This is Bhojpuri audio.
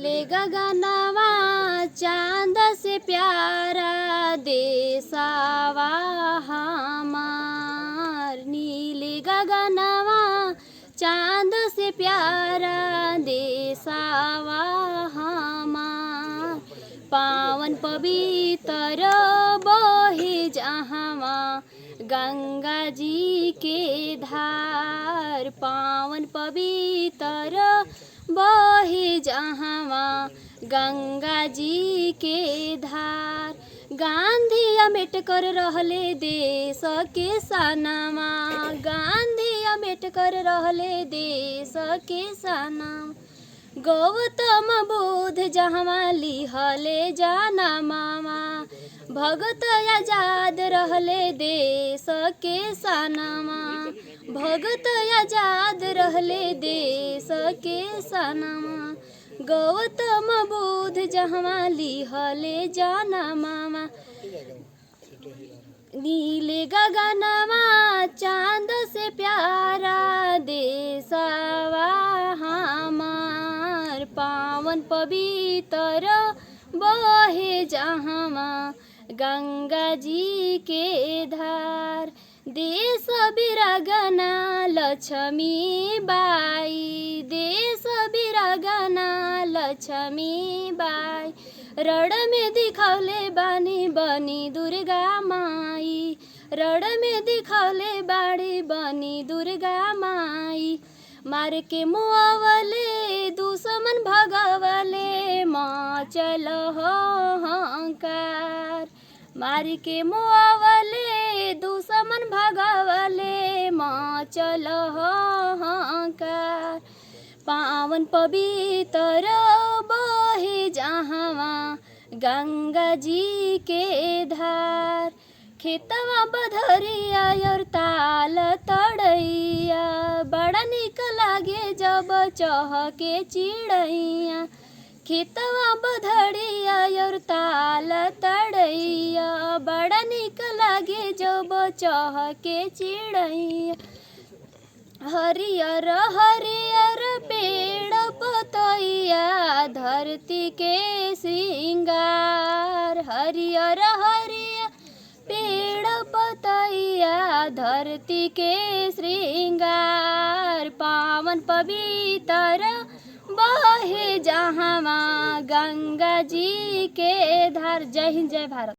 नीले गगनवा चांद से प्यारा देसावा हमार। नीले गगनवा चांद से प्यारा देसावा हमार। पावन पवित्र बहे जहाँवा गंगा जी के धार। पावन पवित्र बहे जहाँवा गंगा जी के धार। गांधी अम्बेडकर रहले देश के सनामा। गांधी अम्बेडकर रहले देश के सनामा। गौतम बुद्ध जहाँ लिहले जाना मामा। भगत आजाद रहले देश के सनामा। भगत आजाद रहले देश के सनामा। गौतम बुद्ध जहाँ लिहले जाना मामा। नीले गगनवा चांद से प्यारा देसावा हमार। पावन पवित्र बहे जहाँवा गंगा जी के धार। देश बिरगना लक्ष्मी बाई। देश बिरगना लक्ष्मी बाई। रण में दिखौले बानी बनी दुर्गा माई। रण में दिखौले बाड़ी बनी दुर्गा माई। मार के मुआवले दुश्मन भगवले माँ चल हंकार। मार के मुआवले दुश्मन भगवले माँ चल हंकार। पावन पवित्र बहे जहाँवा गंगा जी के धार। खेतवा बधरिया और ताल तड़ैया बड़ा निक लागे जब चहके चिड़ैया। खेतवा बधरिया और ताल तड़ैया बड़ा निक लागे जब चहके चिड़ैया। हरियर हरियर पेड़ पतैया धरती के श्रृंगार। हरियर हरियर पेड़ पतैया धरती के श्रृंगार। पावन पवित्र बहे जहाँवा गंगा जी के धार। जय हिंद जय भारत।